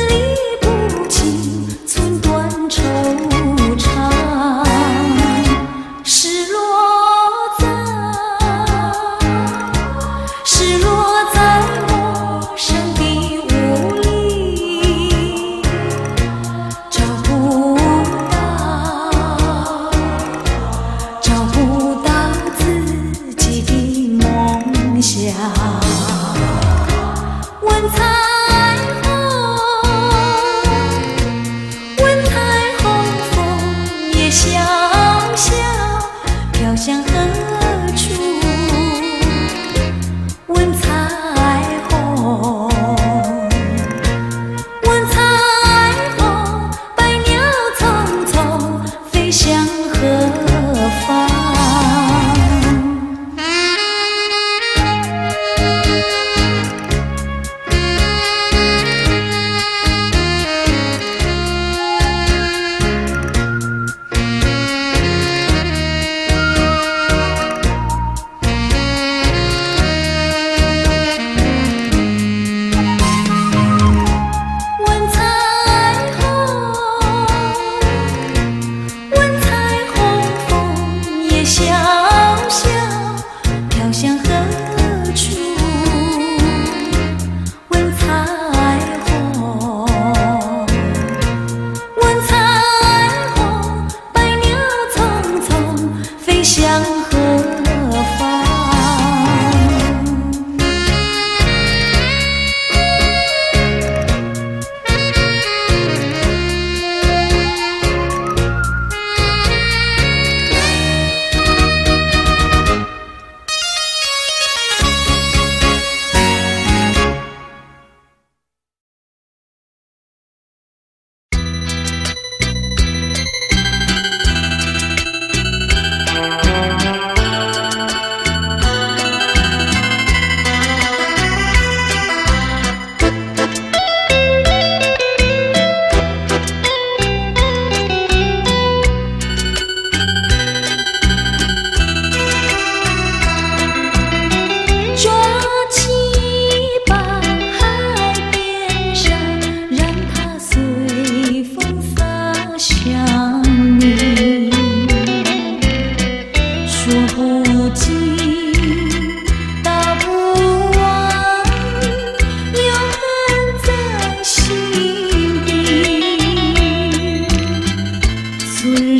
离不尽，寸断惆怅。小小飘向何处？问彩虹，问彩虹，百鸟匆匆飞向何方？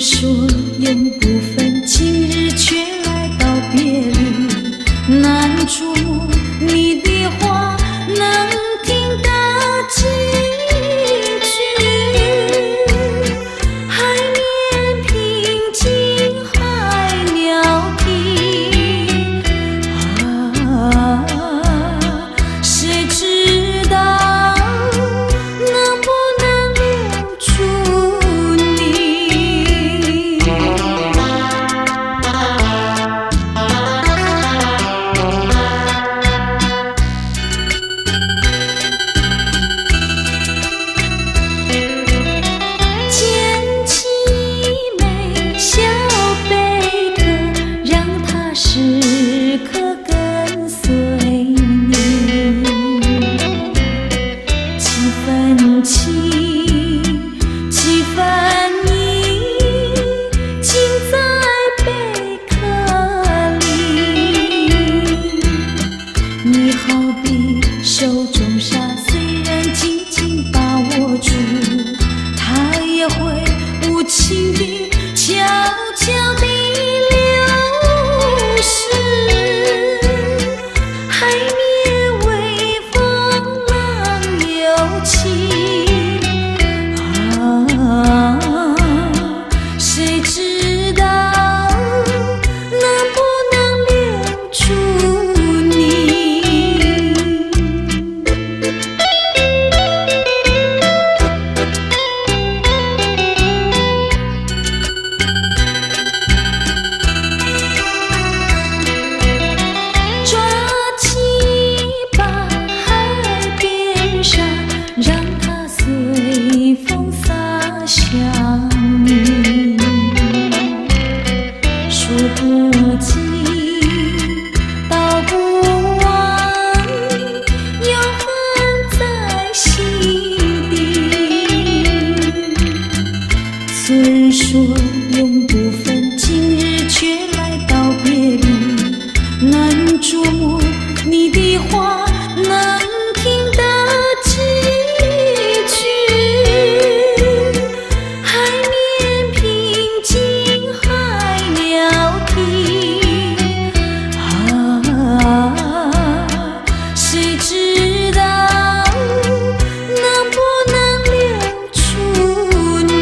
说永不分，今日却来到别离，难捉摸你的话能听得几句？海面平静，海鸟啼，谁知道能不能留住你？捡起美小贝壳，让它时刻跟随你。几分情，几分意，尽在贝壳里。你好比手中沙，虽然紧紧把握住，它也会无情地悄悄地流失。海面微风浪有情，谁知道能不能留住你？抓起把海边沙，让它随风洒向你。说不尽，道不完，永恒在心底。虽说永不分，今日却来到别离，难捉摸你的话能听得几句？海面平静，海鸟啼，谁知道能不能留住你？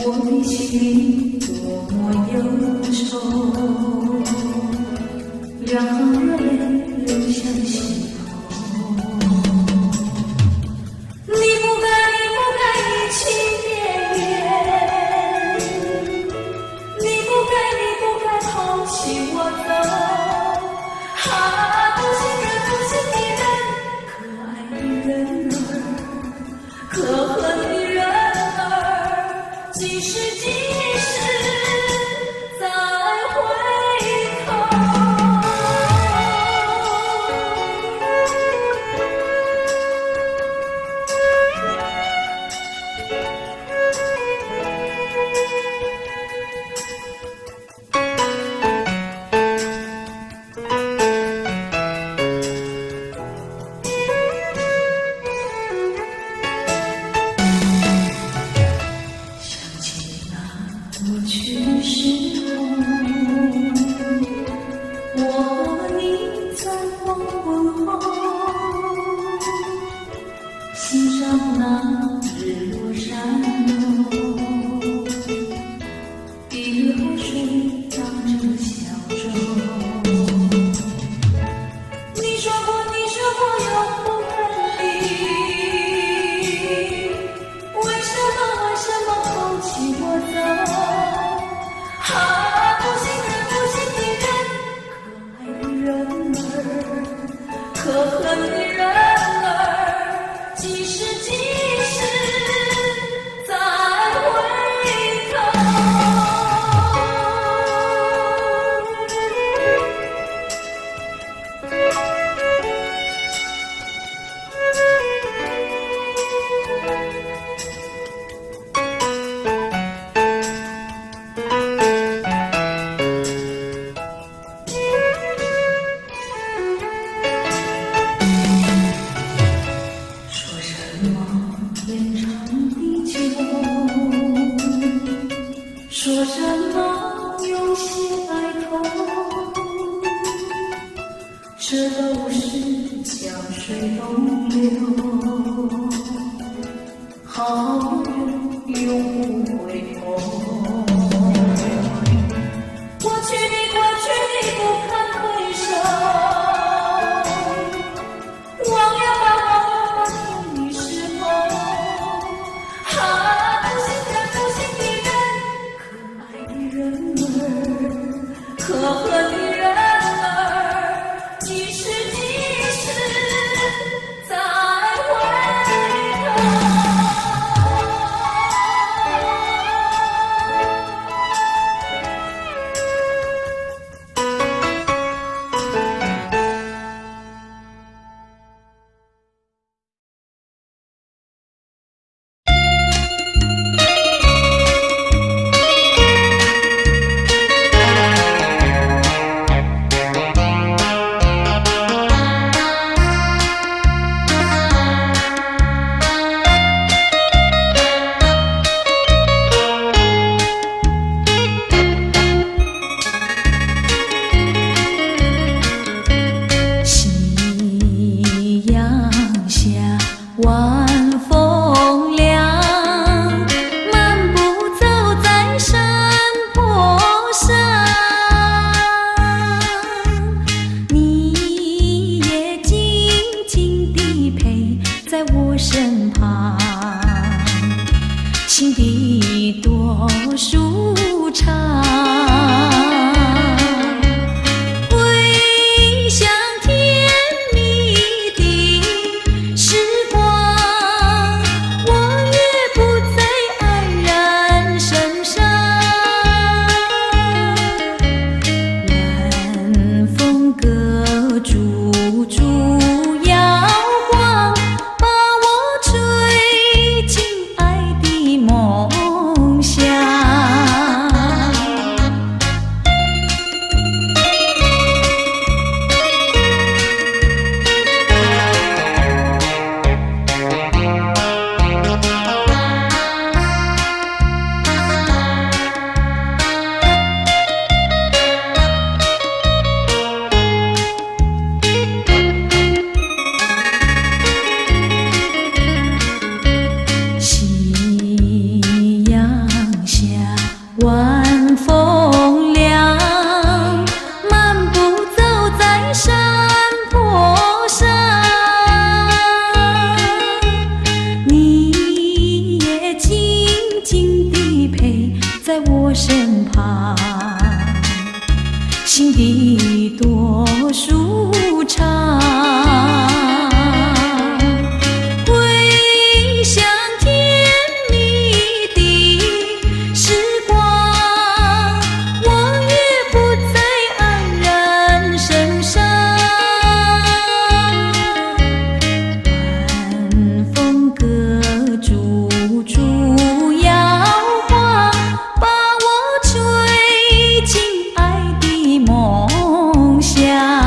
我的心多么忧愁，两行热泪流向心头。你不该移情别恋，你不该抛弃我走。不信任不信的人，可爱的人儿，可恨的人儿，几时再回头。过去时候，我和你在黄昏后，欣赏那日落山楼，一日河水荡着小舟。你说过永不分离，为什么抛弃我走？不信任不信的人，可爱的人儿，可恨的人儿，几时再回头。说什么用心爱痛，这都是江水东流，好友永不回头。过去你不堪回首，忘了吧天意时候。可恨的人儿，几时再回头。晚风凉，漫步走在山坡上，你也静静地陪在我身旁，心底多舒畅。梦。静静地陪在我身旁，心底多舒畅。回想甜蜜的时光，我也不再黯然神伤。晚风歌竹竹摇晃，把我吹进爱的梦乡。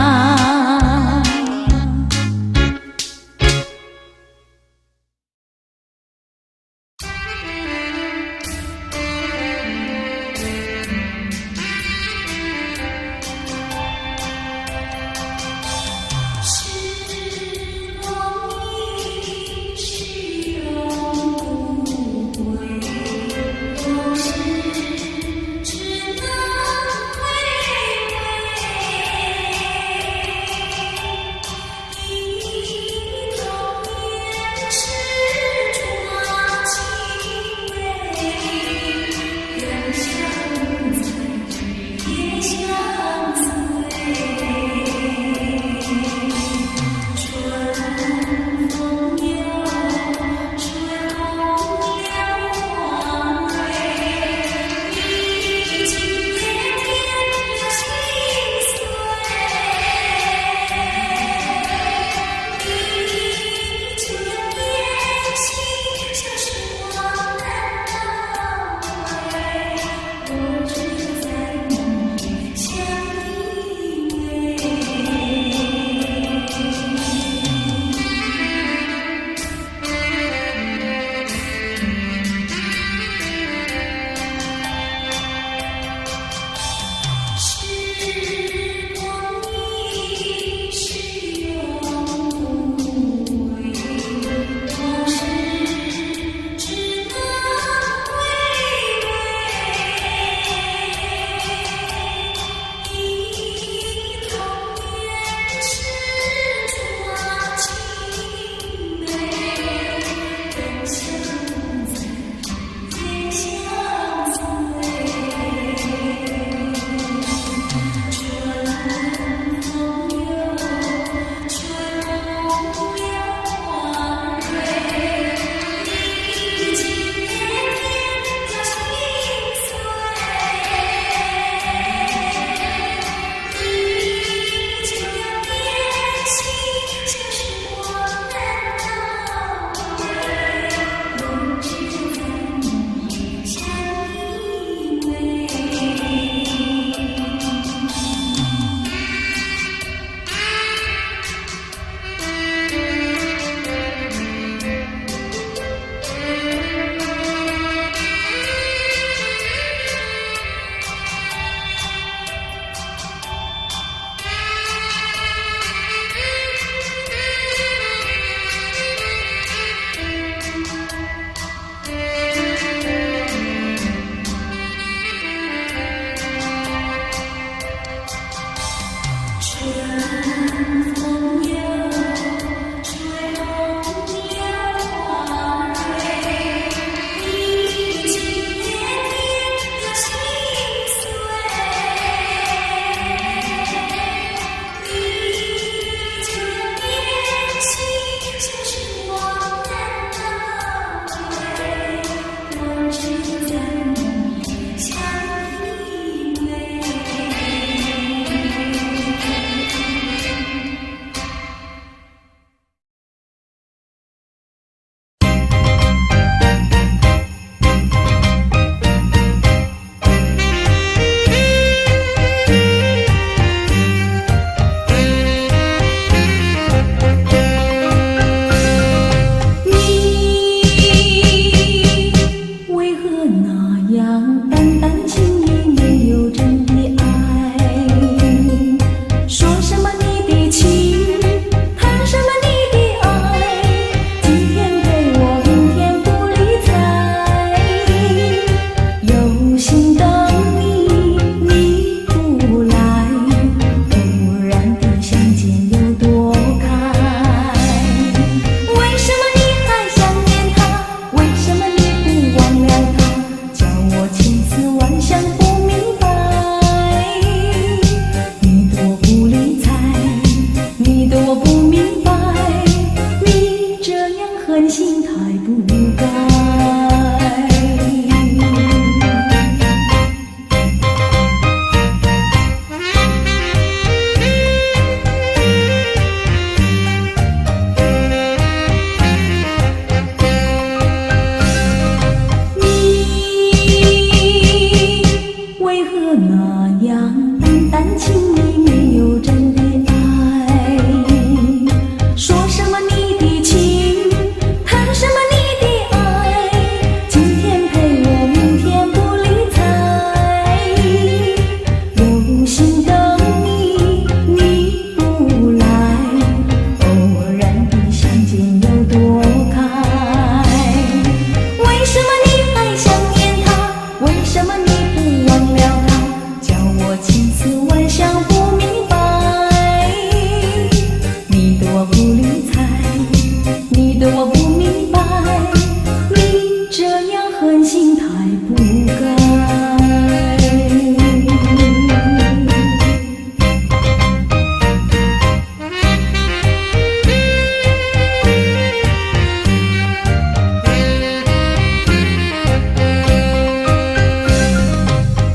不该。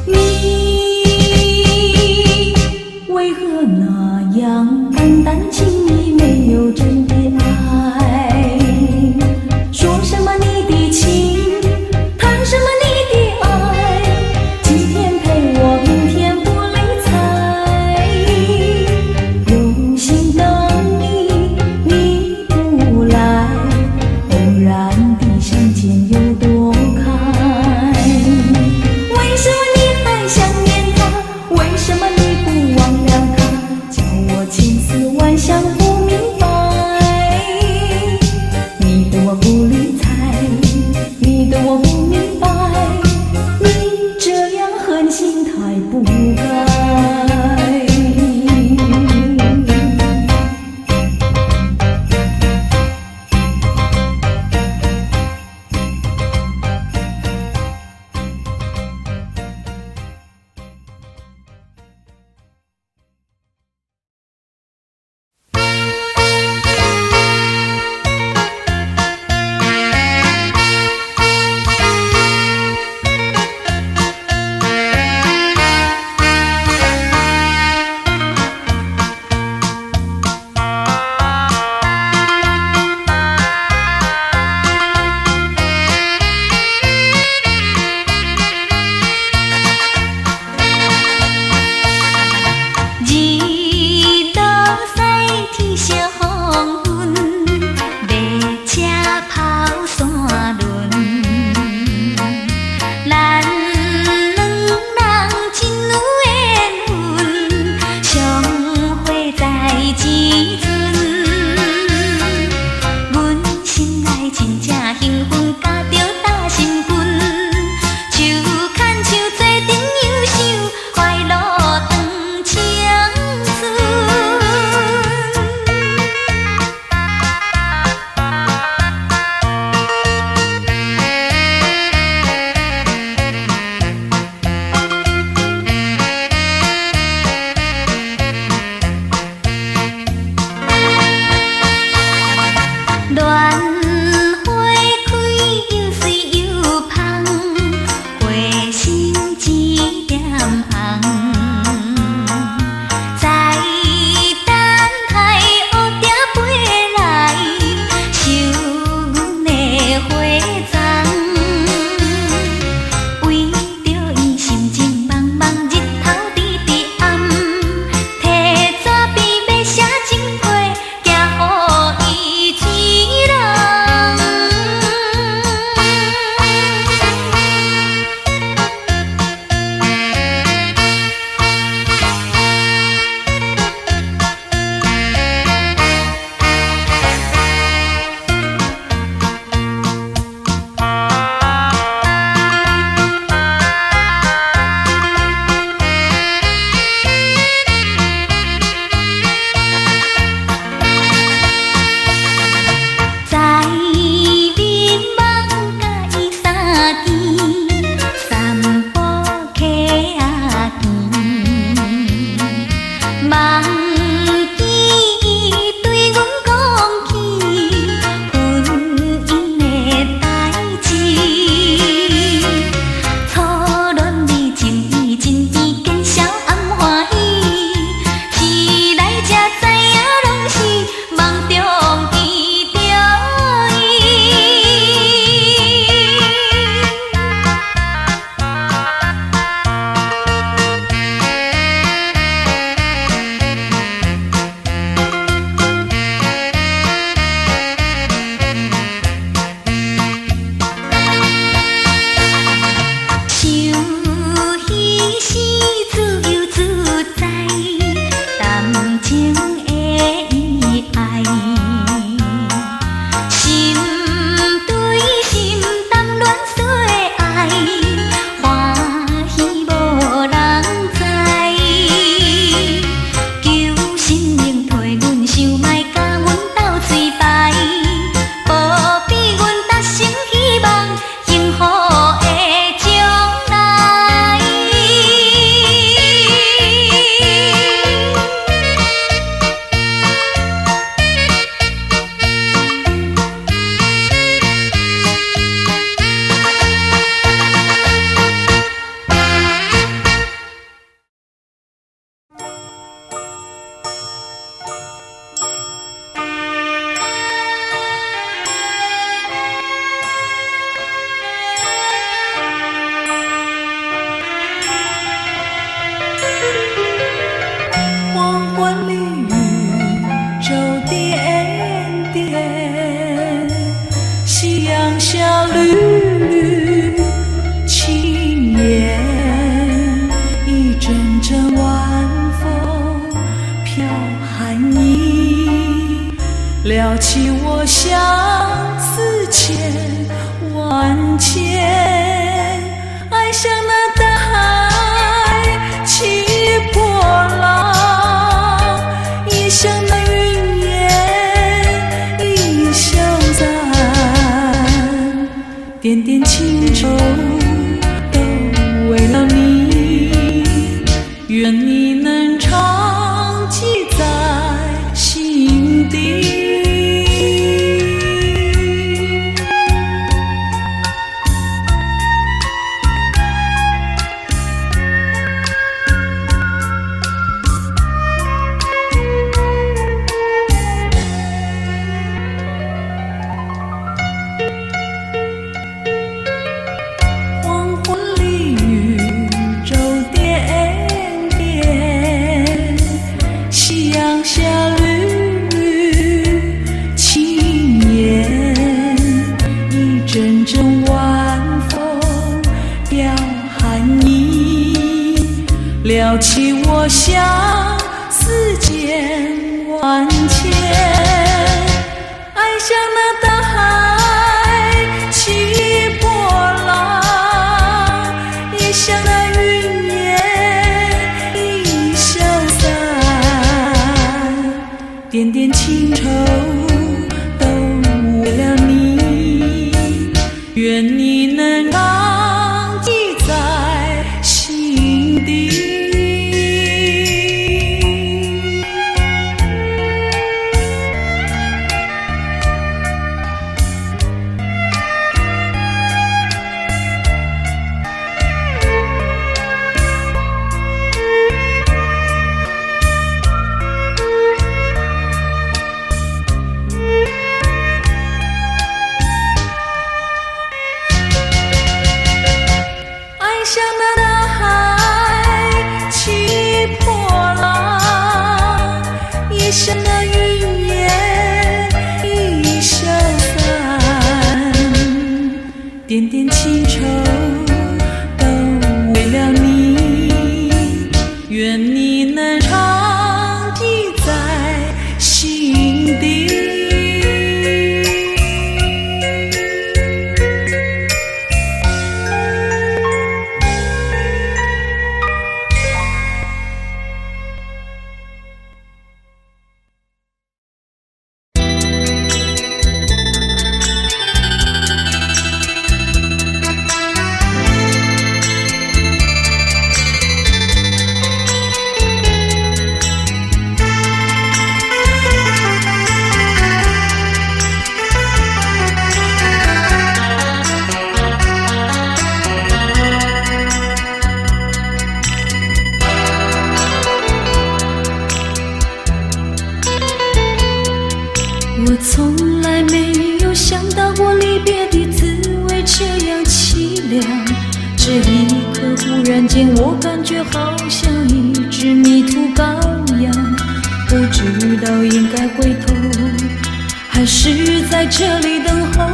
你为何那样淡淡轻易，没有真的爱？说什么你的情，谈什么你的情愁都为了你，愿你能常记在心底。撩起我向世间万千，爱像那大海起波浪，也像那云烟已消散，点点情愁都为了你，愿你能常记在心底。像那大海起波浪，也像那云烟已消散，点点情愁都为了你，愿你能常记在心底。我从来没有想到过离别的滋味这样凄凉，这一刻忽然间我感觉好像一只迷途羔羊，不知道应该回头还是在这里等候，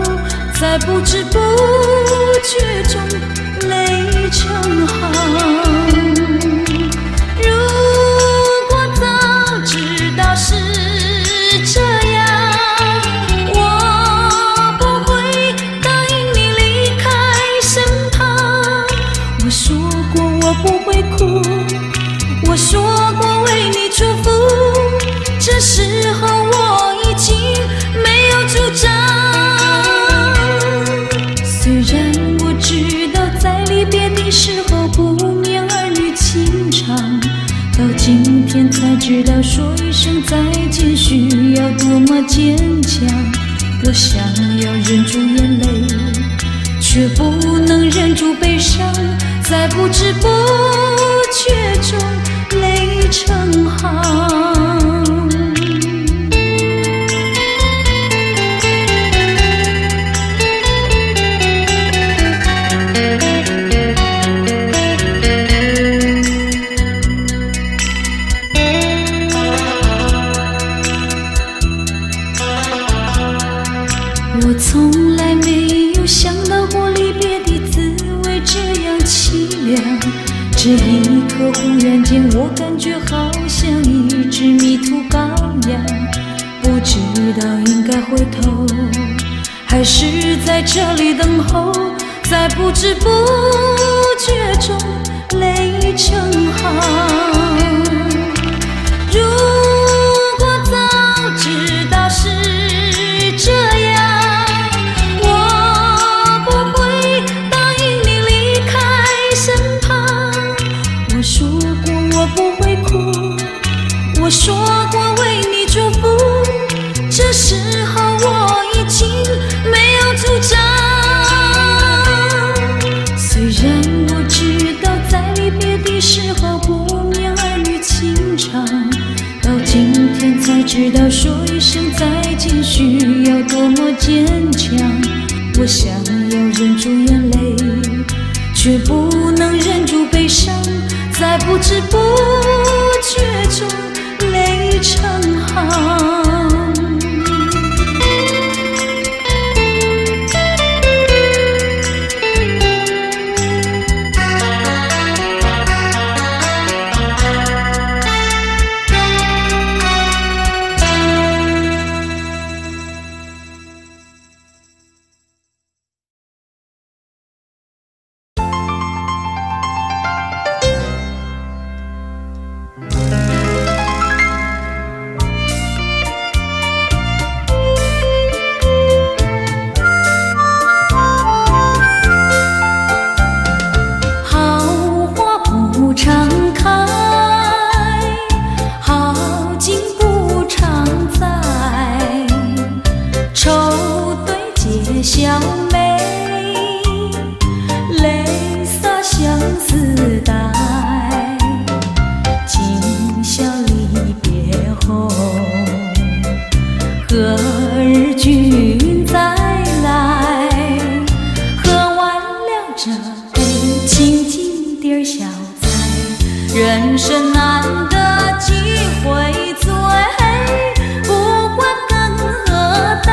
在不知不觉中泪成行。如果早知道是这样，不会哭，我说过为你祝福，这时候我已经没有主张。虽然我知道在离别的时候不免儿女情长，到今天才知道说一声再见需要多么坚强。我想要忍住眼泪，却不能忍住悲伤，在不知不觉中泪成行。我从来没有想到过离别的滋味这样凄凉，这一刻忽然间我感觉好像一只迷途羔羊，不知道应该回头还是在这里等候，在不知不觉中泪成行。如果早知道是这样，我不会知道说一声再见需要多么坚强。我想要忍住眼泪，却不能忍住悲伤，在不知不觉中泪成行。小妹，泪洒相思带，今宵离别后，何日君再来？喝完了这杯清静点小菜，人生难得几回醉，不管更何代。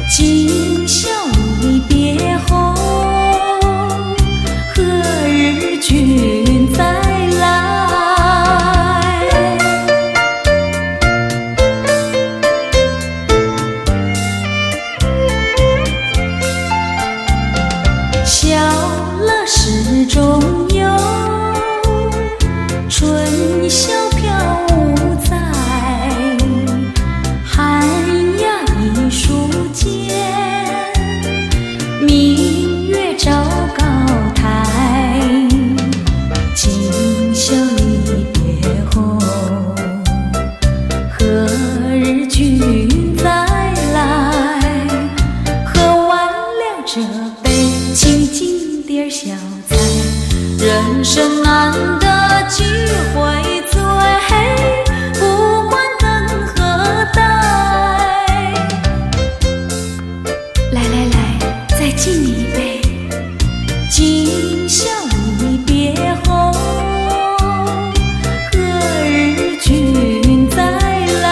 今宵离别后，何日君再来？笑了始终有，春宵飘无在，寒鸦一树间，明月照高台。今宵离别后，何日君再来？喝完了这杯清静点小菜，人生难得几回醉，不管更何代。来来来，再敬你一杯。今宵离别后，何日君再来？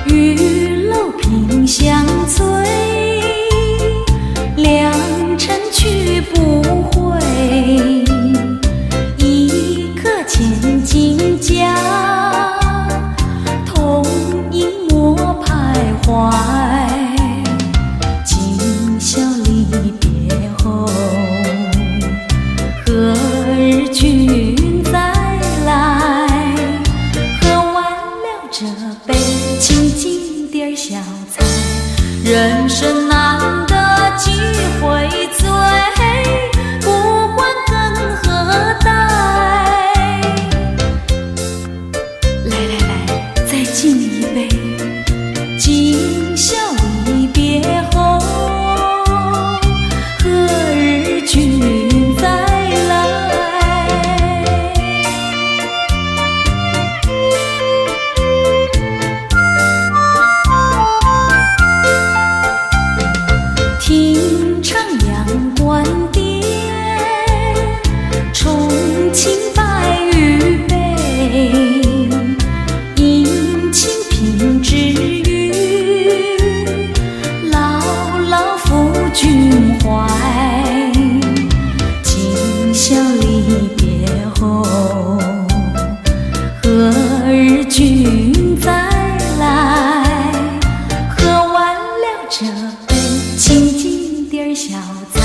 玉楼萍香醉，良辰去不回。千金家，同饮莫徘徊。今宵离别后，何日君再来？喝完了这杯清静点小菜，人生难得几回醉，不管更何代。敬你一杯，今宵离别后，何日君再来？听唱阳关殿，重庆白玉杯。之语，牢牢付君怀。今宵离别后，何日君再来？喝完了这杯清静点小菜，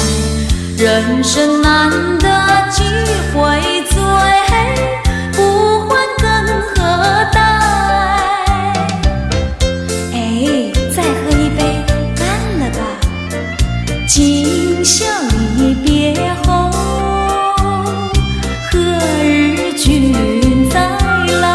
人生难得几回醉，不管更何代。今宵离别后，何日君再来？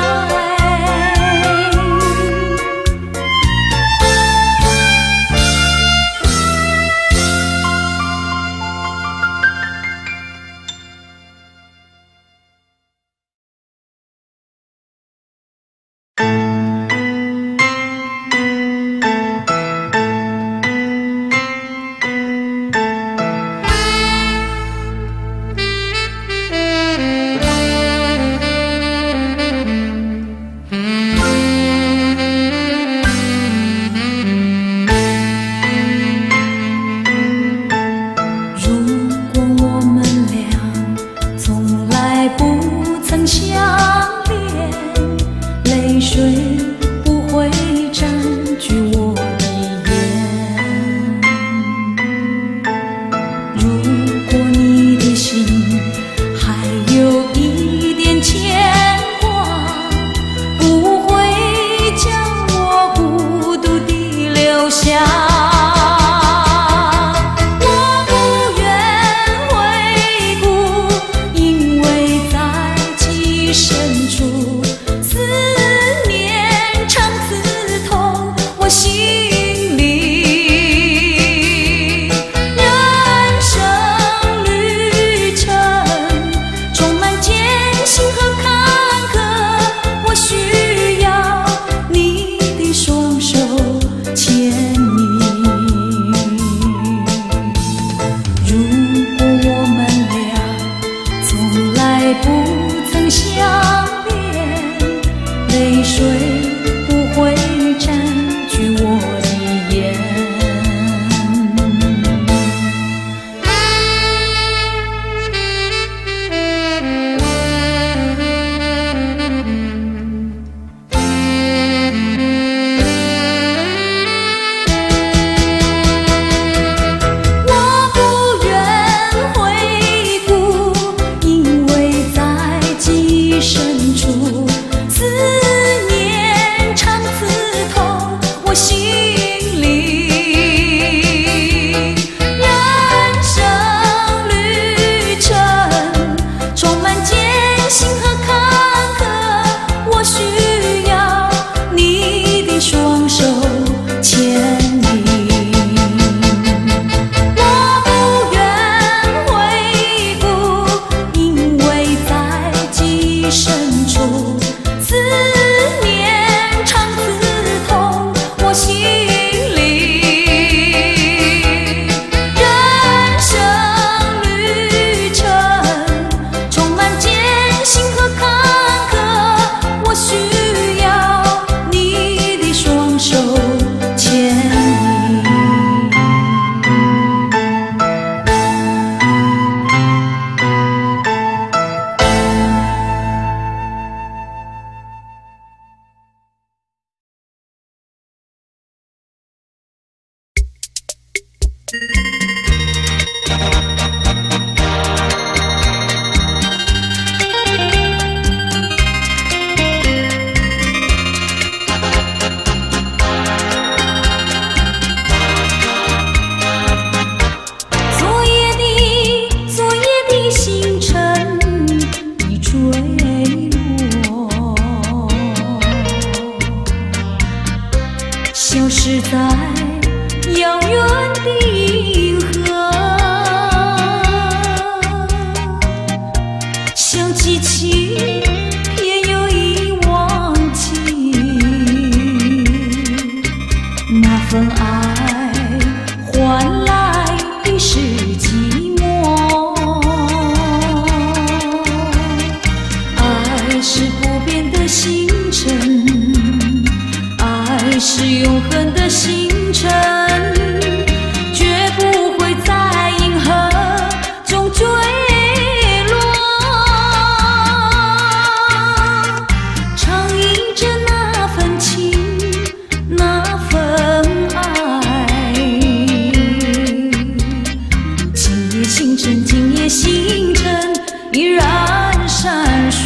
不曾相恋，泪水不会占据我的眼。我不愿回顾，因为在记忆深处，思念常刺痛我心里。人生旅程充满艰辛和坎坷，我需要你的双手牵引。我不愿回顾，因为在记忆深处，思念常刺痛我心里。人生旅程充满艰辛和坎坷，我需要你的双手牵引。昨夜的星辰已坠落，消失在遥远的银河，想记起偏又已忘记，那份爱换来的是寂寞。爱是不变的星辰，爱是永恒的星辰，绝不会在银河中坠落。常印着那份情，那份爱。今夜星辰，今夜星辰依然闪烁。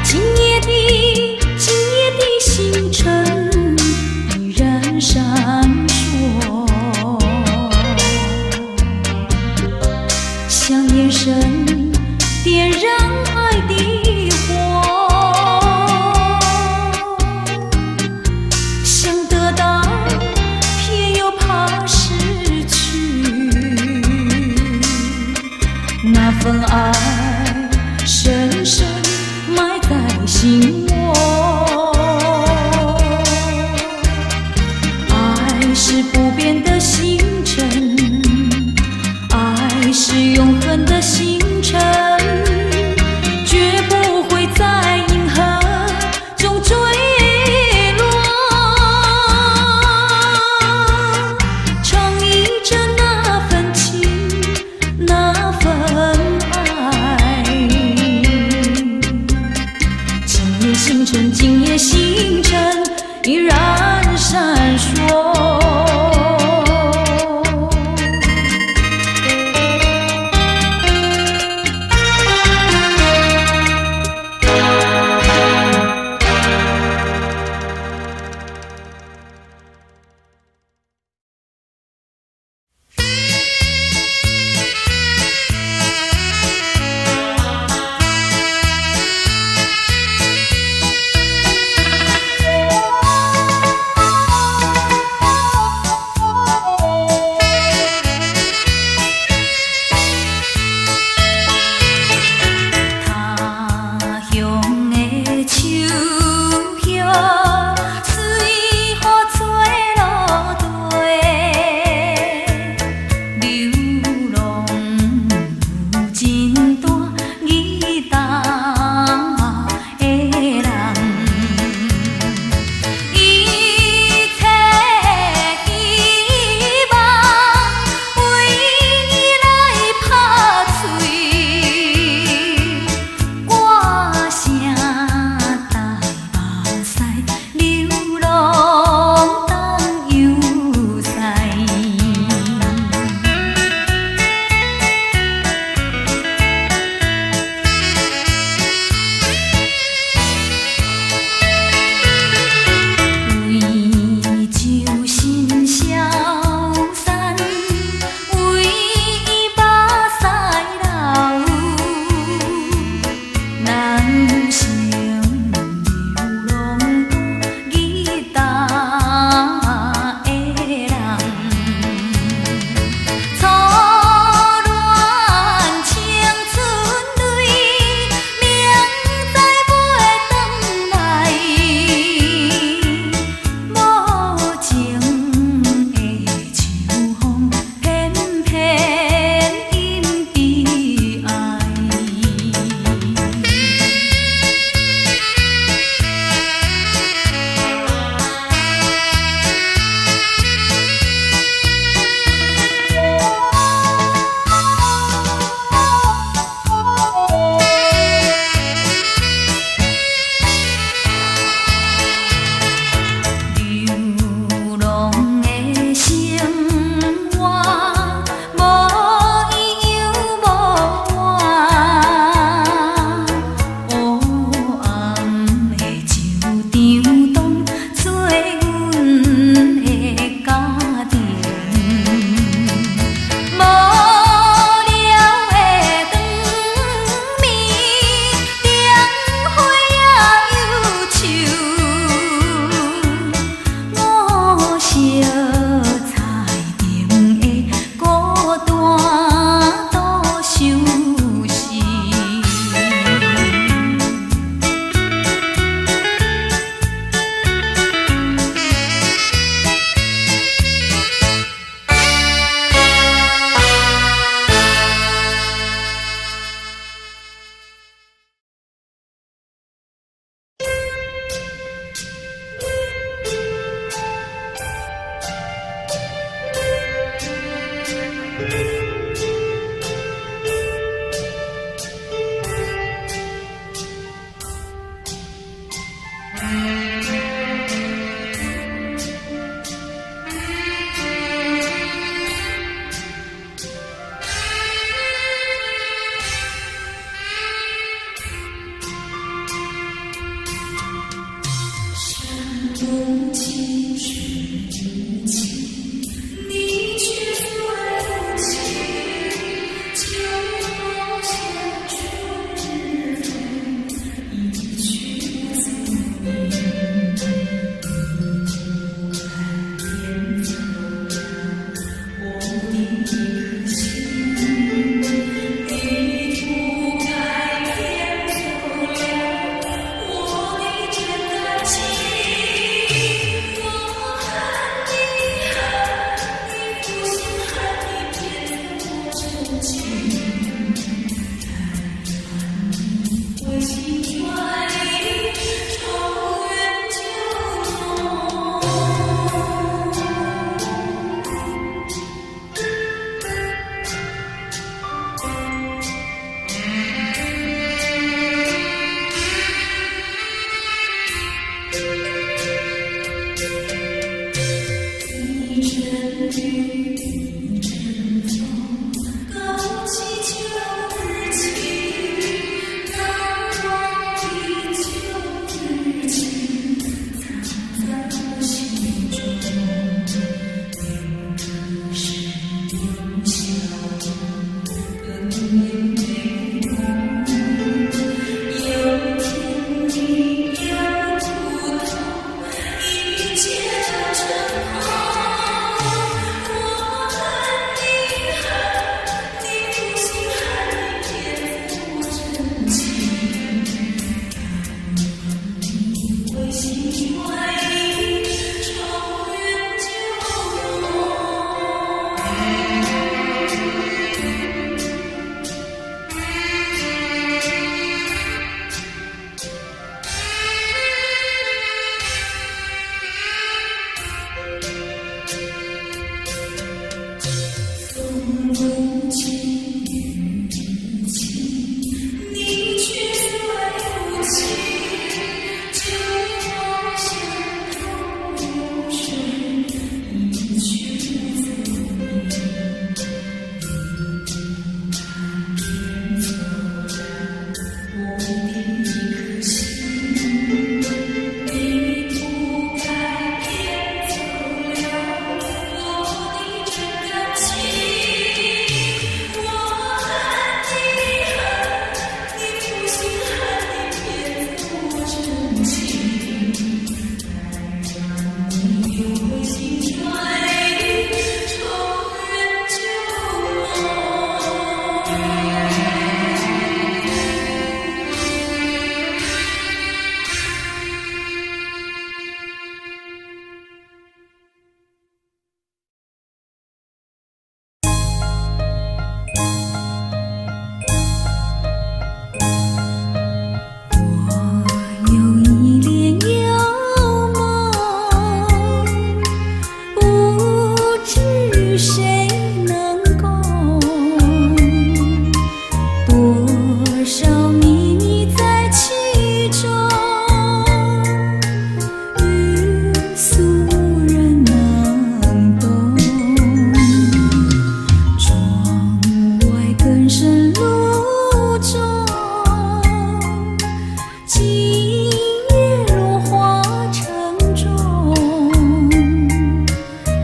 今夜的星辰依然闪烁，想念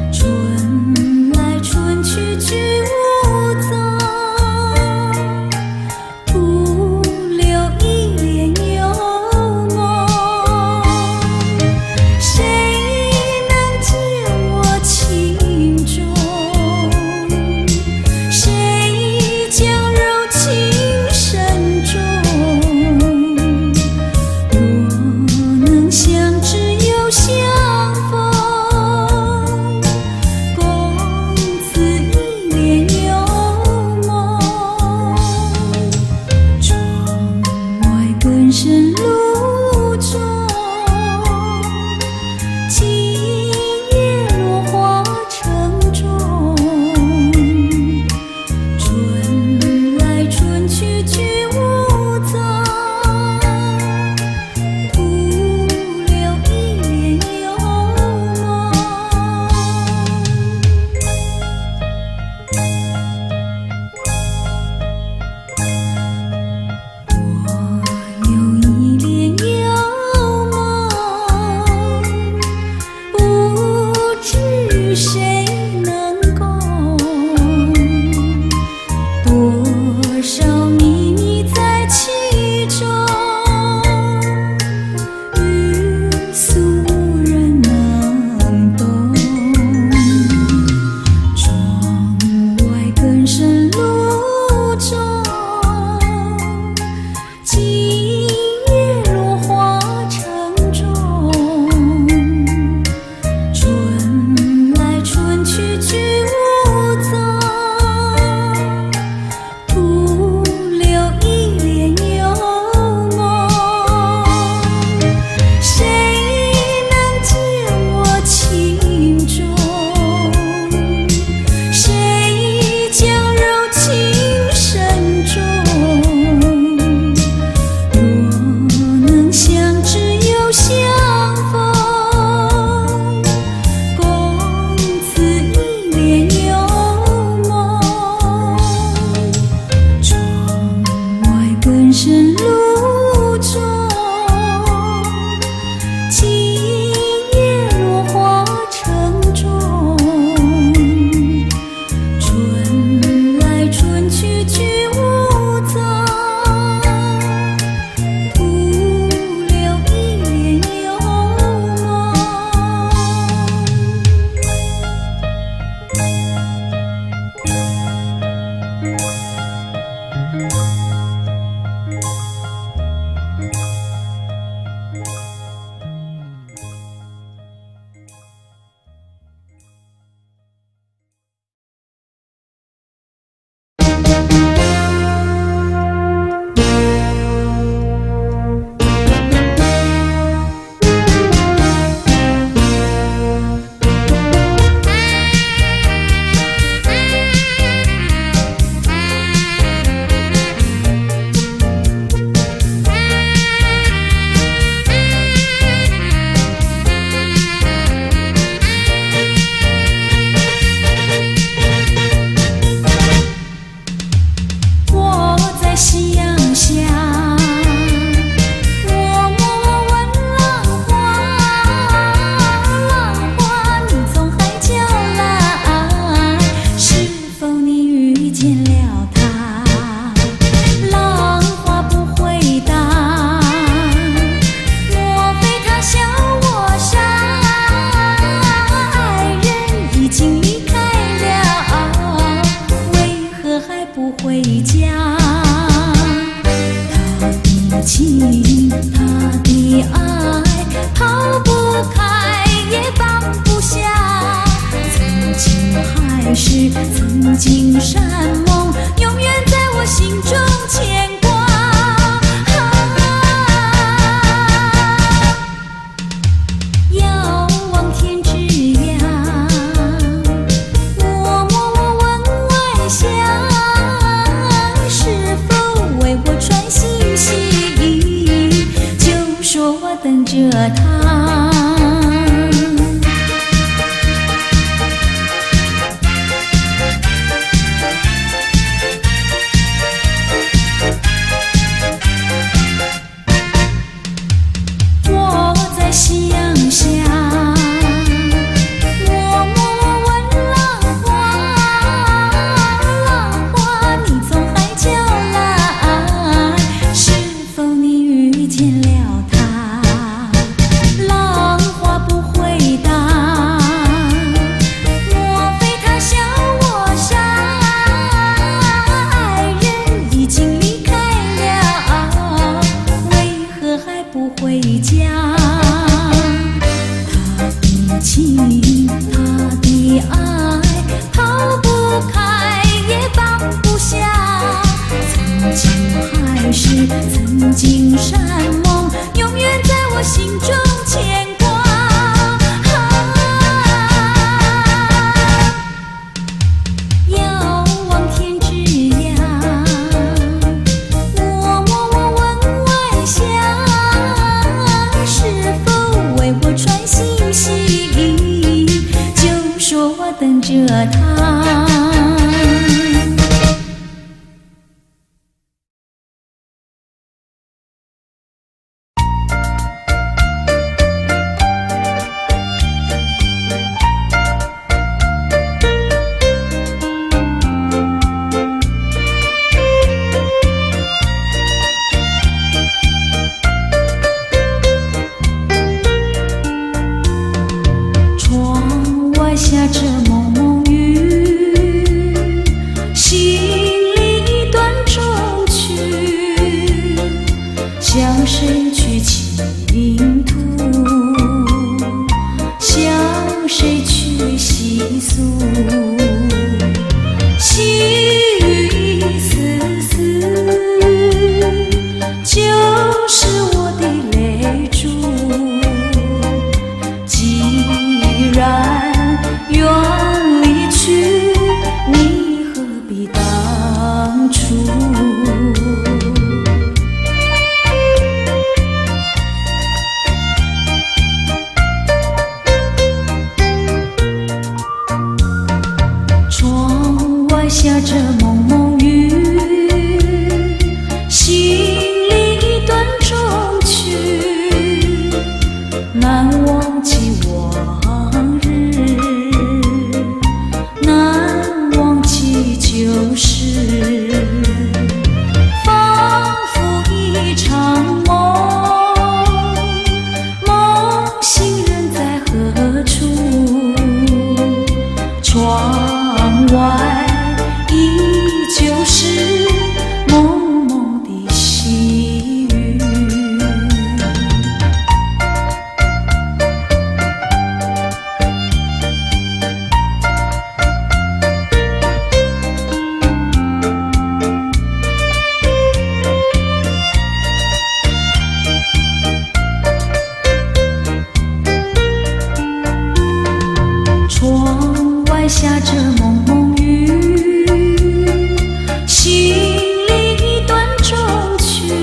春来春回家。他的情，他的爱，抛不开也放不下。曾经海誓，曾经山盟，永远在我心中牵挂。遥望天之涯，我默默问晚霞，是否为我传信息？就说我等着他。夕阳下，我默默问浪花，浪花你从海角来，是否你遇见了他？浪花不回答，莫非他笑我傻？爱人已经离开了，为何还不回家？情，他的爱，抛不开也放不下。曾经海誓，曾经山盟，永远在我心中牵挂。遥望天之涯，我默默问晚霞，是否为我传信息？说我等着他。下着蒙蒙雨，心里断中曲，向谁去倾吐？向谁去细诉？细雨丝丝，就是我的泪珠。既然愿离去，你何必当初？窗外下着蒙蒙雨，心里断中曲，难忘记往日，难忘记旧事，仿佛一场梦，梦醒人在何处？窗外依旧是蒙蒙的细雨。窗外下着蒙蒙雨，心里断中曲，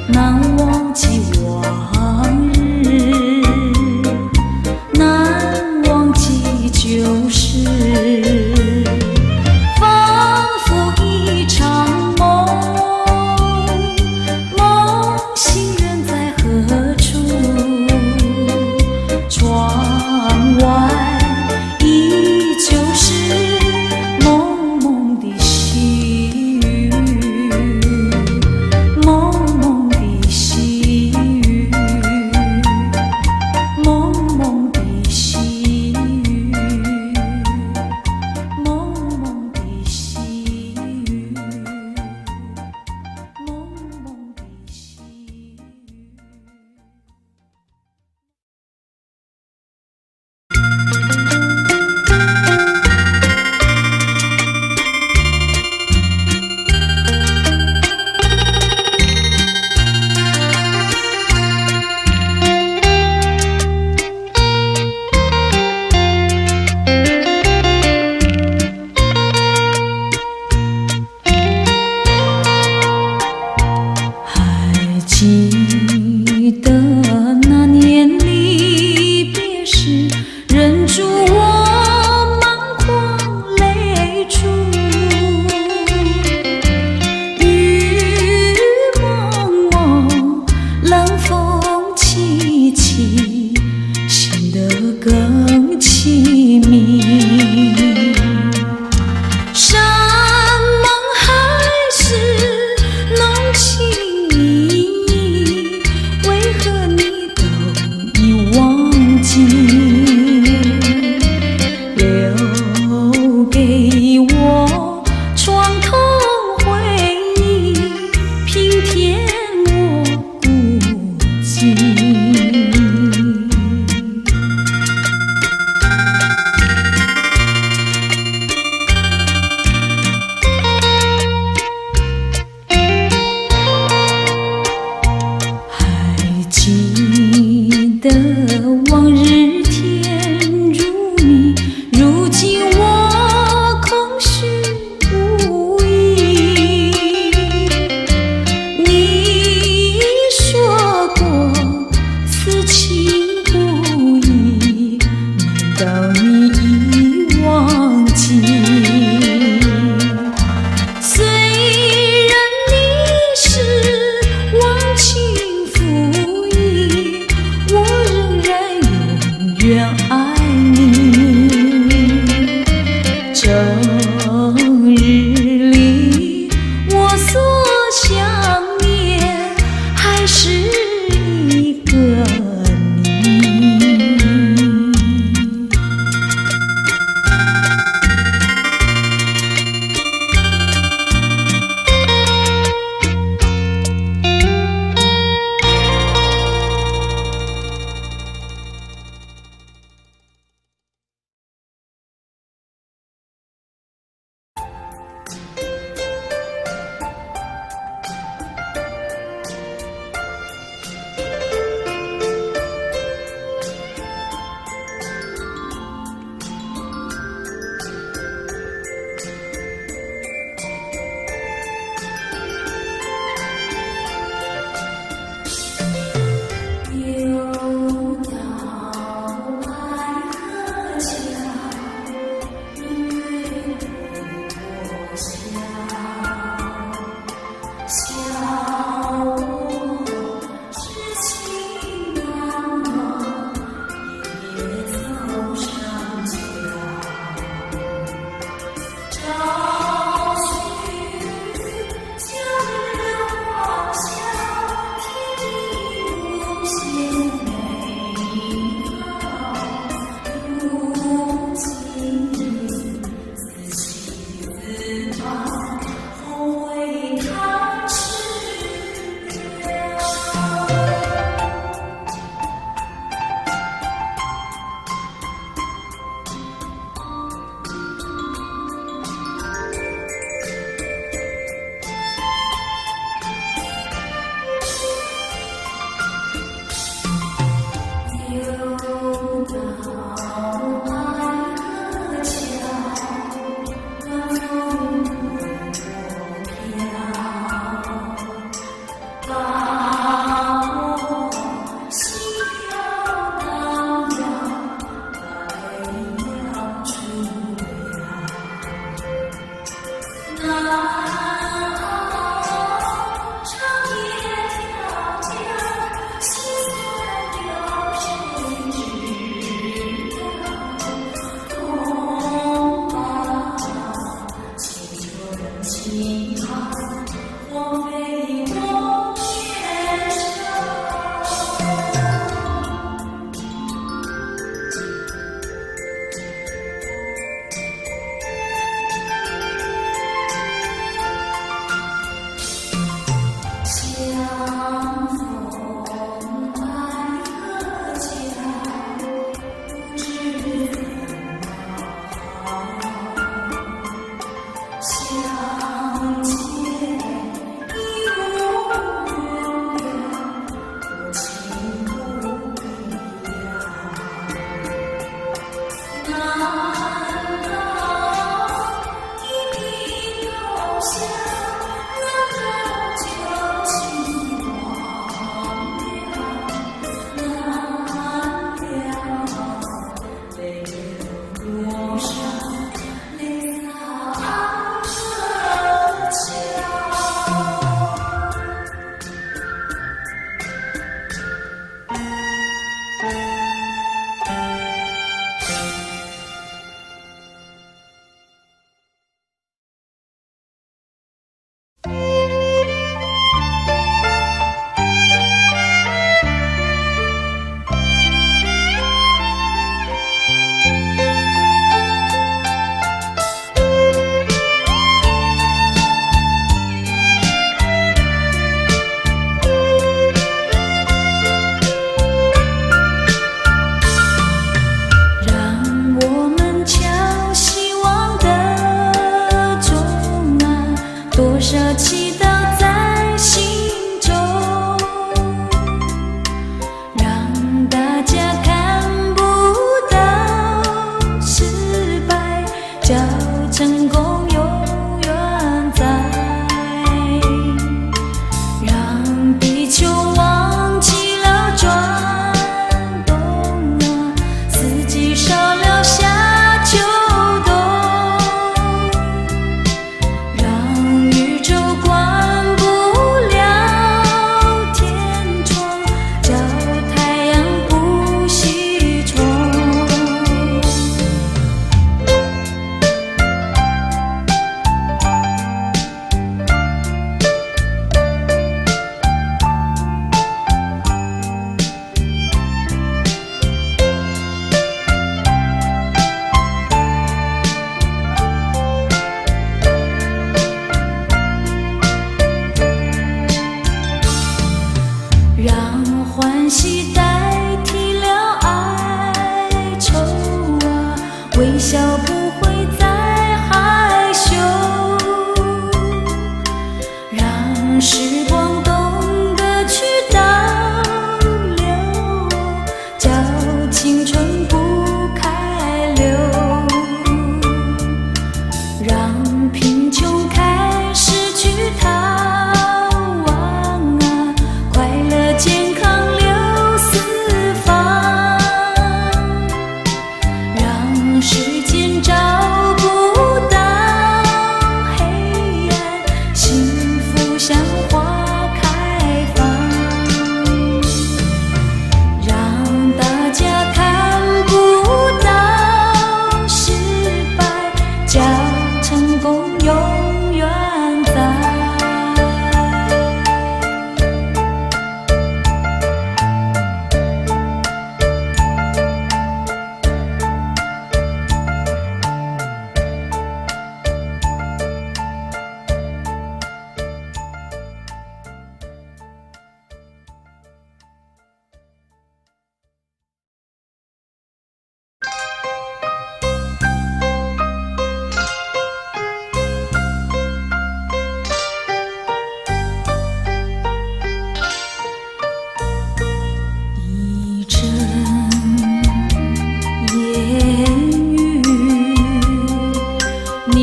难忘记往日，难忘记旧事，仿佛一场梦，梦醒人在何处？窗外依旧是蒙蒙的细雨，蒙蒙的细雨，蒙蒙的细雨，生日里，我所想念还是一个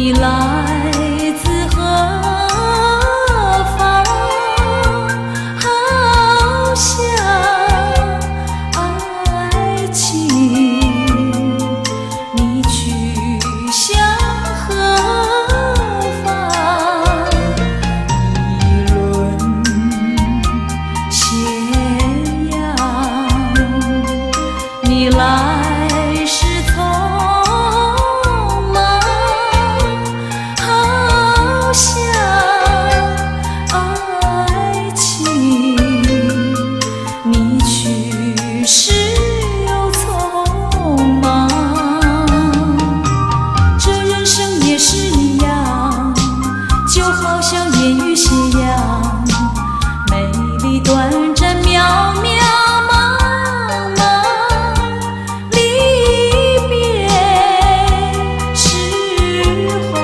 你来自何方？好像爱情，你去向何方？一轮斜阳，你来时匆忙，好像爱情，你去时又匆忙。这人生也是一样，就好像烟雨斜阳，美丽短暂，渺渺茫茫。离别时候，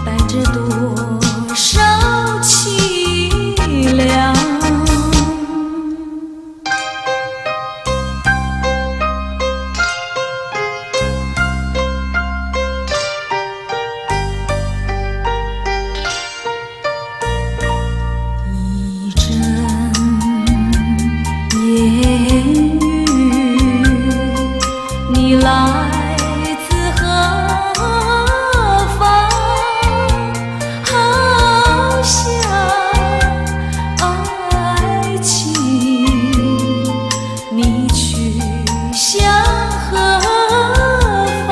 带着多少凄凉。一阵烟雨，你来自何方？好像爱情，你去向何方？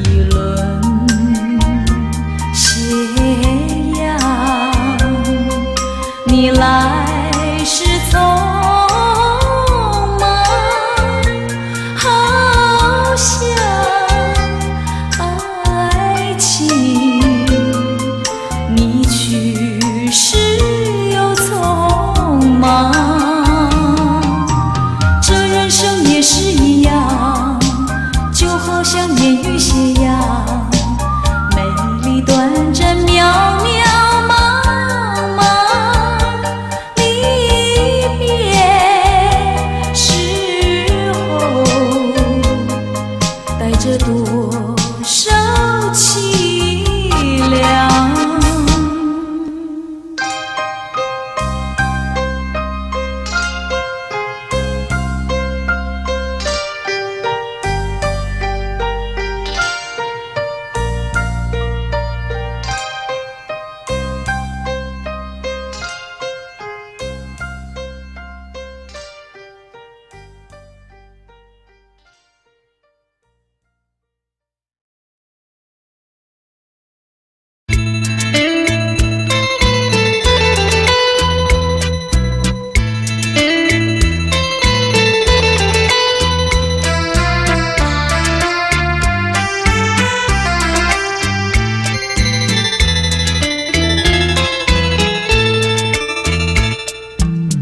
一轮斜阳，你来时匆忙，好像爱情，你去时又匆忙。这人生也是一样，就好像烟雨斜阳，美丽短暂，渺渺茫茫。离别时候，带着多少凄凉。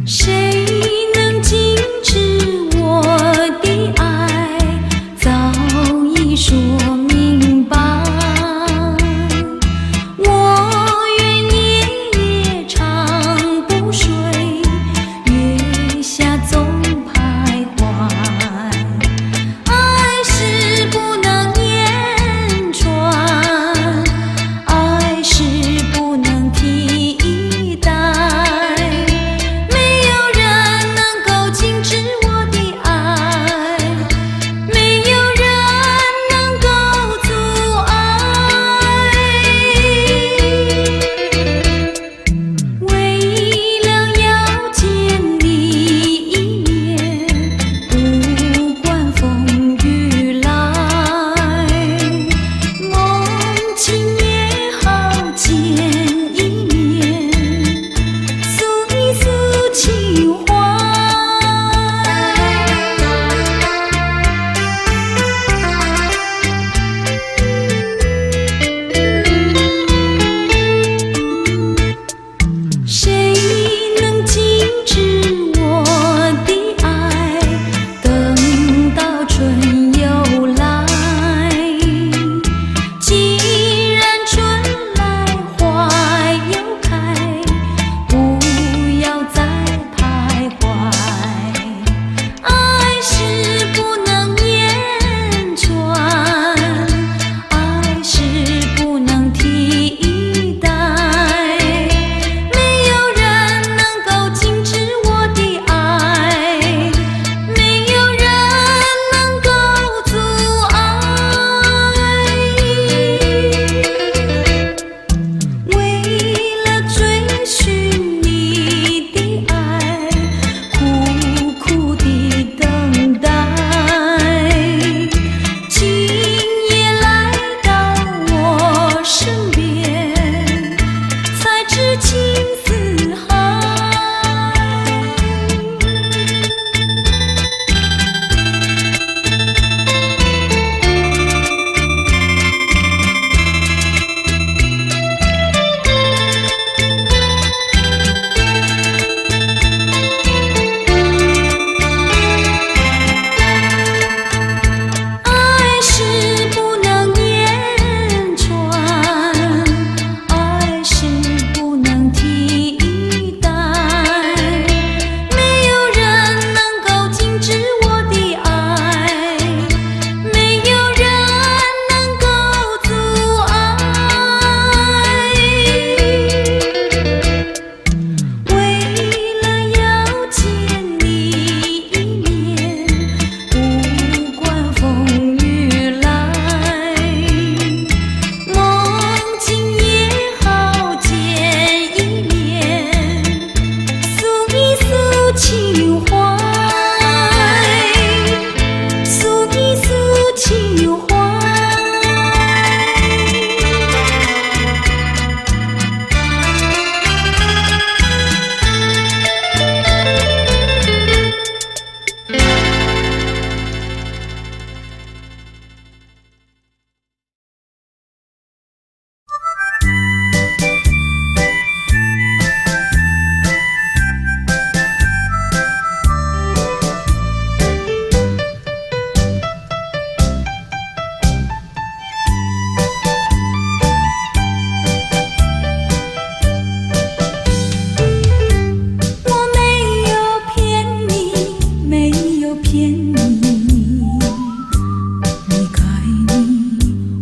谁能禁止我的爱？早已说明白。我愿夜夜长不睡，月下总徘徊。爱是不能言传，爱是不能替代。没有人能够禁止我的爱，没有人能够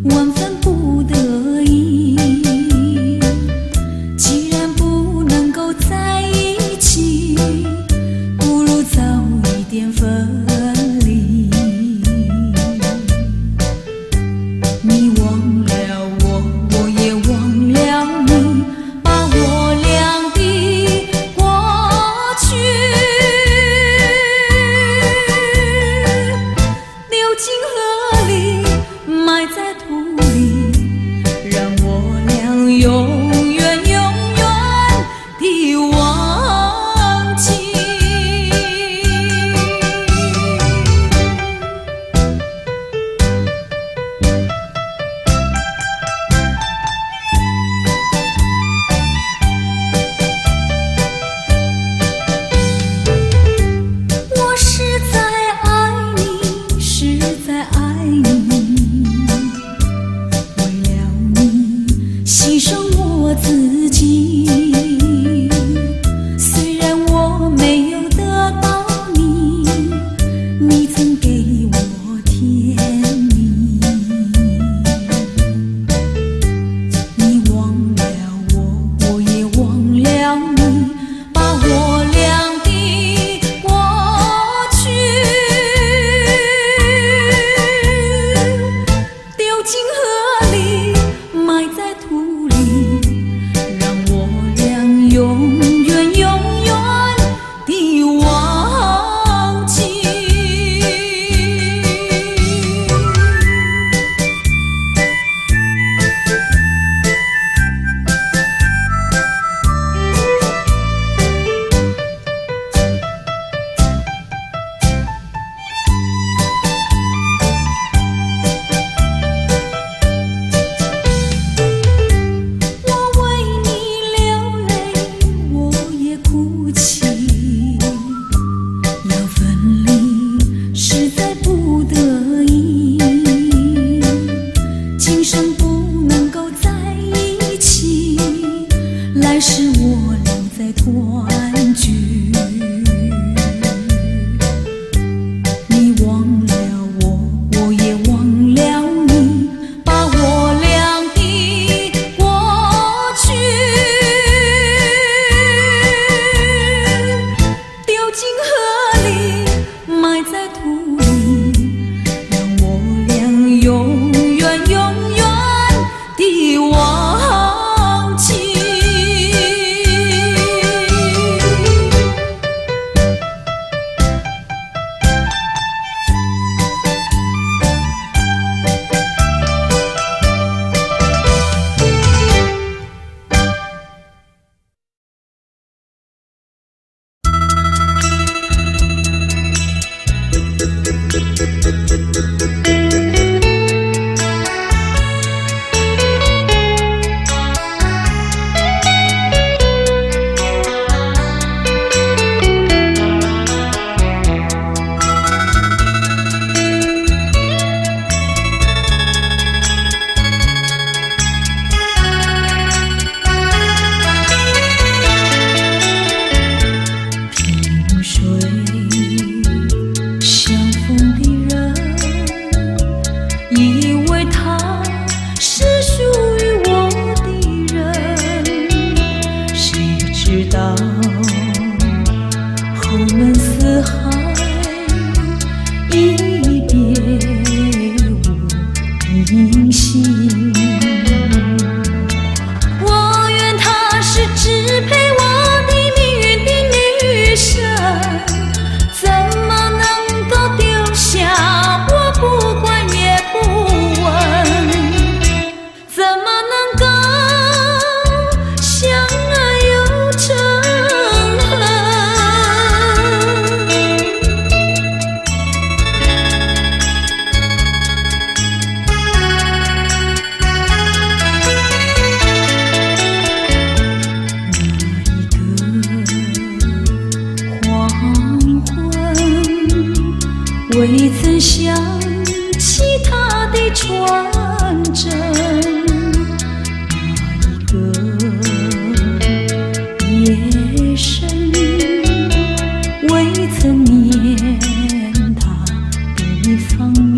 万分不得已。既然不能够在一起，不如早一点分离。你忘了我，我也忘了你，把我俩的过去丢进河里，埋在土里，让我俩永远永远地忘记。我实在爱你，实在爱你，为了你牺牲我自己。虽然我没有得到你，你曾给我甜蜜。你忘了我，我也忘了你，把我俩的过去丢进河里，埋在土里，让我俩永远永远地忘记。我为你流泪，我也哭泣。要分离，实在不得已。今生不能够在一起，来世我俩再团聚。你忘了我，我也忘了你，把我俩的过去丢进河里，埋在土里，让我俩永远永远地忘记。萍水相逢的人，以为他是属于我的人，谁知道后门四海，一别无音信。我愿她是支配我的命运的女神，怎么能够丢下我不管也不问？怎么能够相爱又成未曾想起他的传真，那一个夜深，未曾念他的芳名。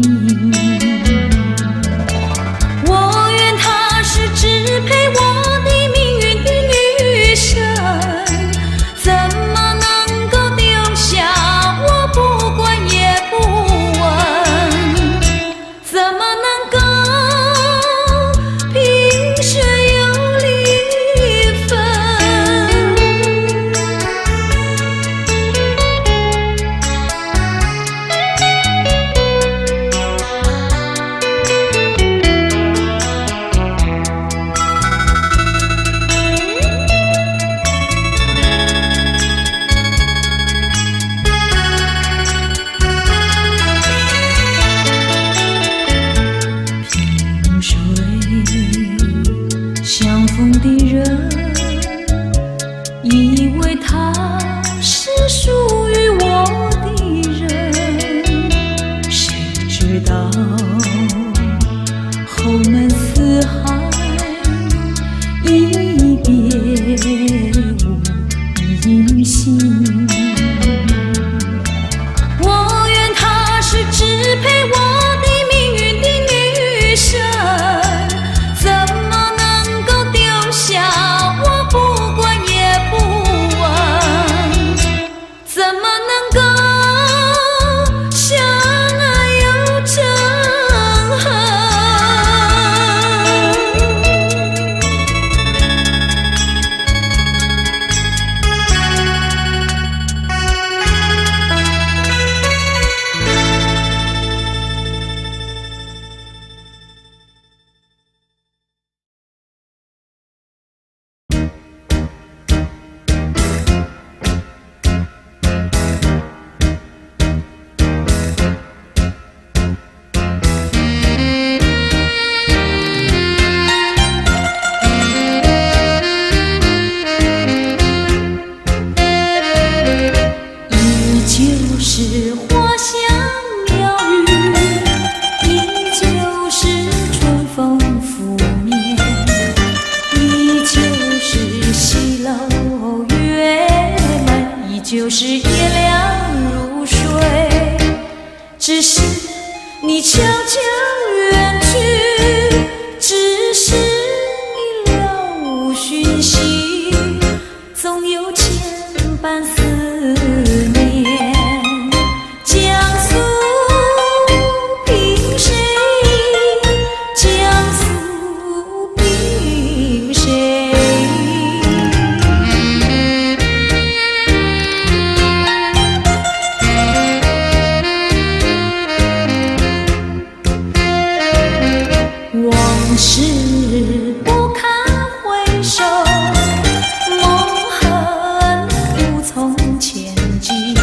事不堪回首，梦恨无从前进，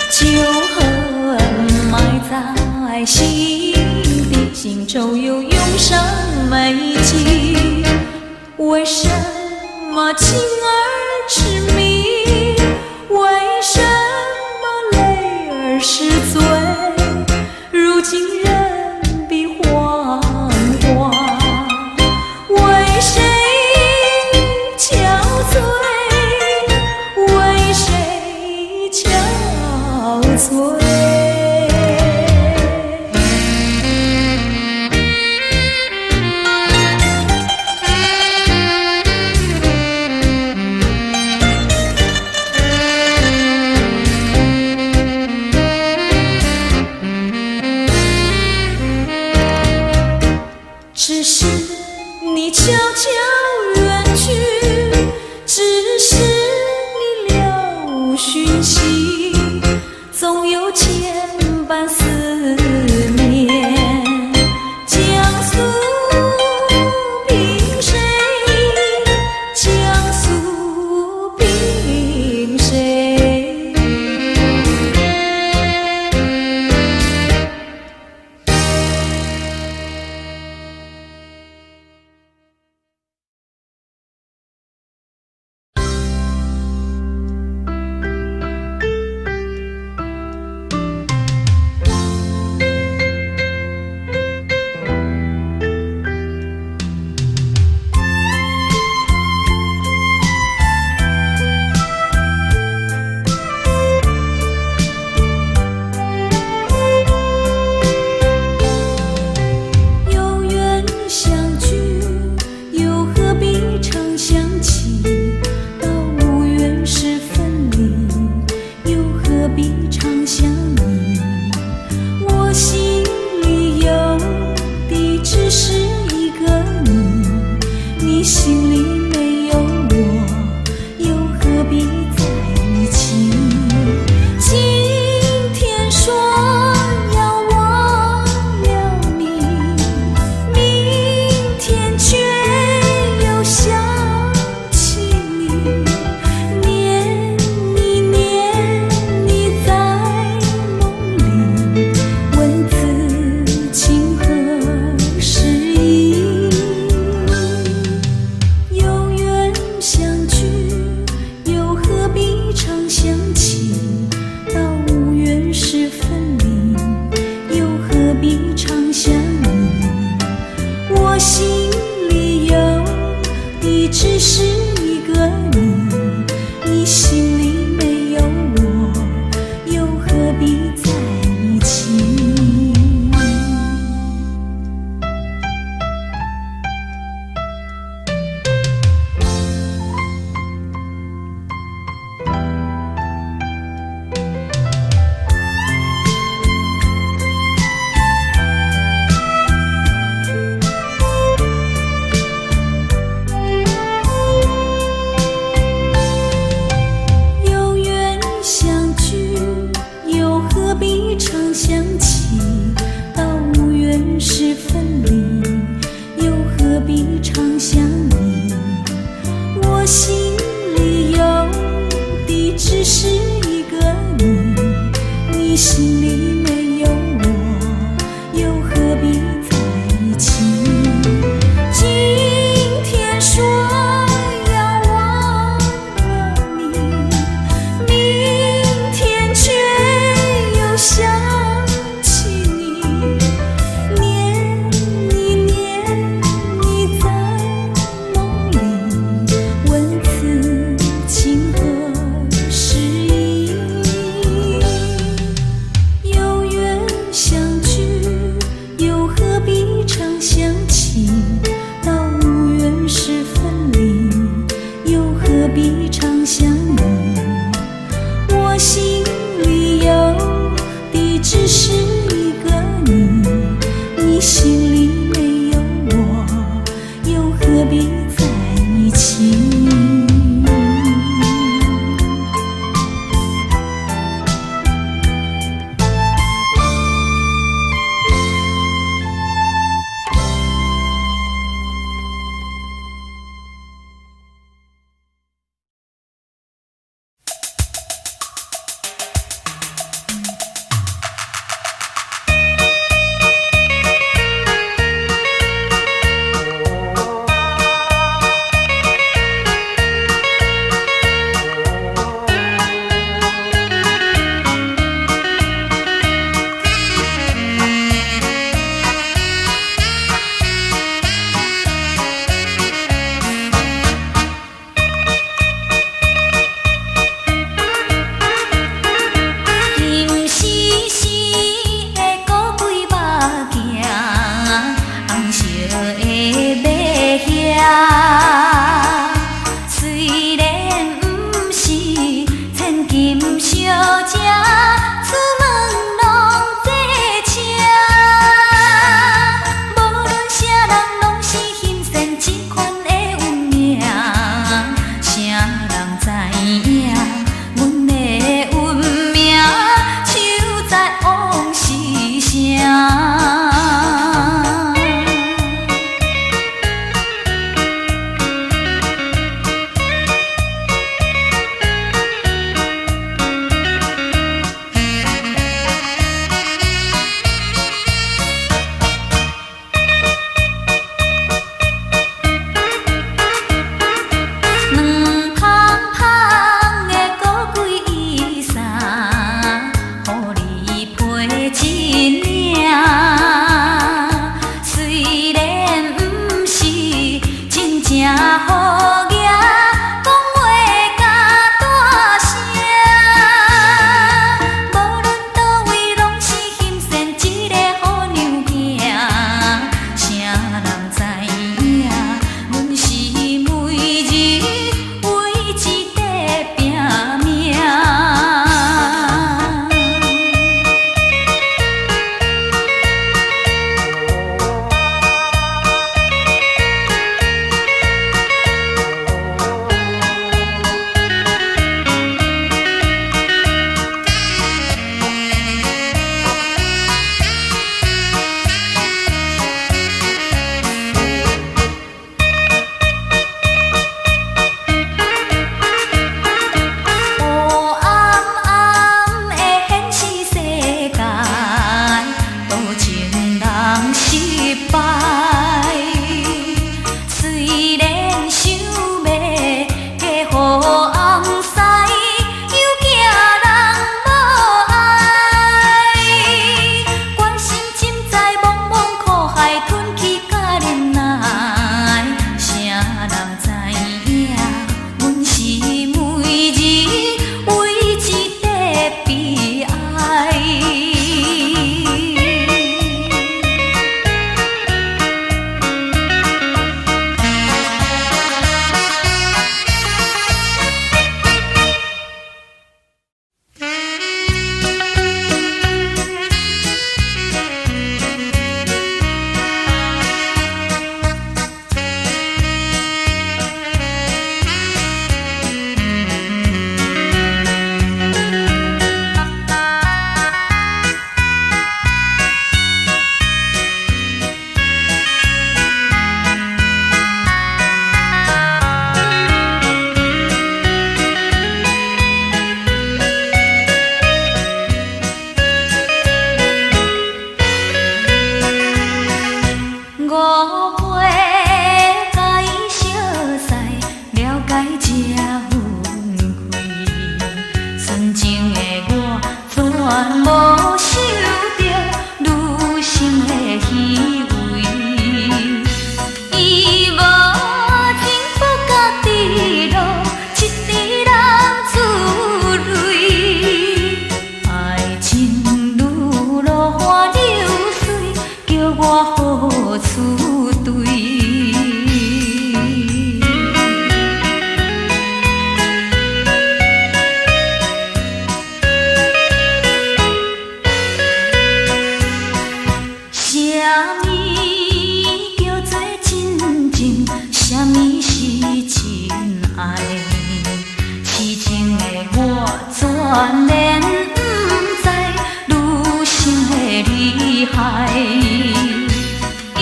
旧恨埋在心底，心中又涌上美景。为什么情儿痴迷？为什么泪儿是醉？如今人比黄花，为谁憔悴？为谁憔悴？只是你悄悄远去，只是你留讯息，总有千般思念。江苏凭谁？江苏凭谁？心里没有我，又何必在一起？今天说要忘了你，明天却又想起你，念你念你在梦里，问此情何时已？我心里有的只是一个你，你心里没有我，又何必在一起？常想起，到无缘时分离，又何必常想你？我心里有的只是一个你，你心里没有我，又何必在一起？今天说要忘了你，明天却想起你，念你念你在梦里，问此情何时已？有缘相聚，又何必常想起？到无缘时分离，又何必常想你？我心里有只是一个你，你心里没有我，又何必在一起？误会甲伊相识，了解才分开。纯情的我，全无想着女性的虚伪。伊无情不甲伫路，一直人自泪。爱情如落花流水，叫我何处对？啥物叫做真情？啥物是真爱？痴情的我全然不知女性的厉害。伊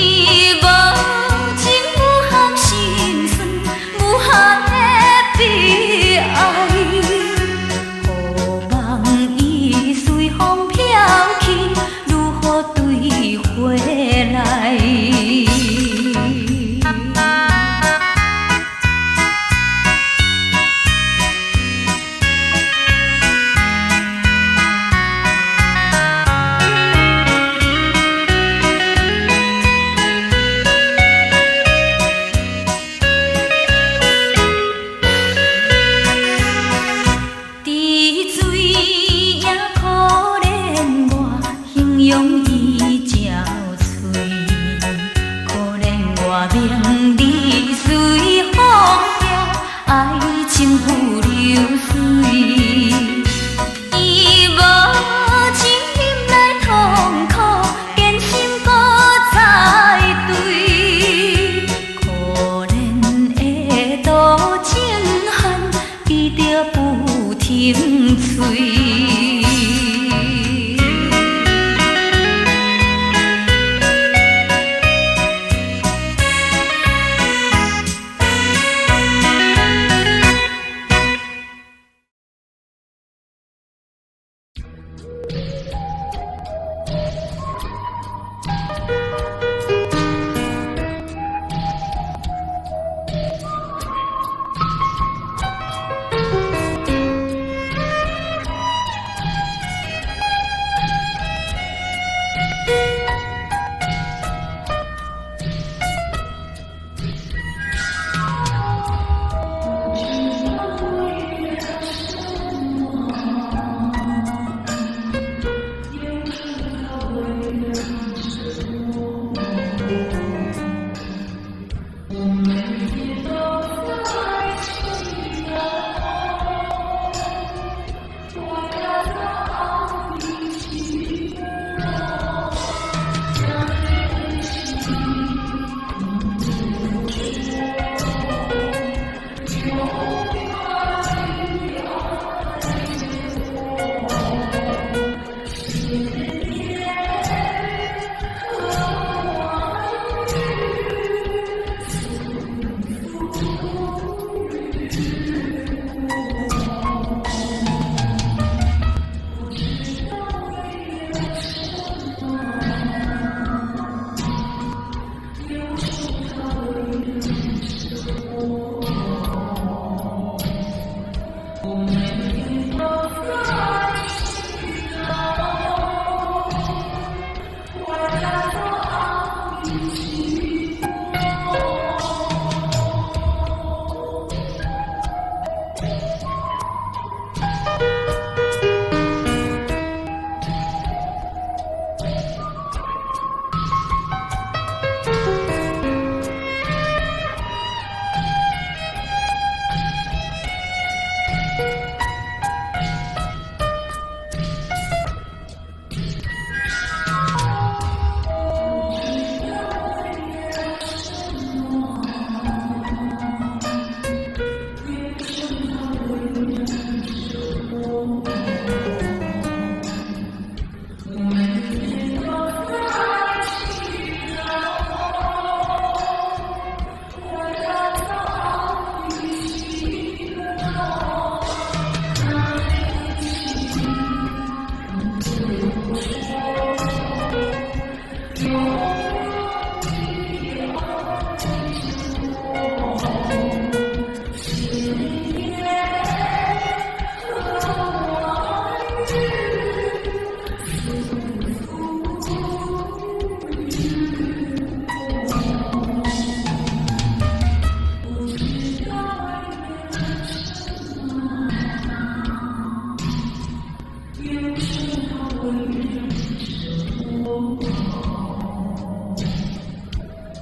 无情无含心酸，无限的悲哀。何望伊随风飘去，如何对回来？滴水也可怜我，形容伊憔悴。可怜我名利随风飘，爱情付流水。伊无情忍来痛苦，艰辛搁再对。可怜的多情汉，伊着不停嘴。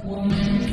我们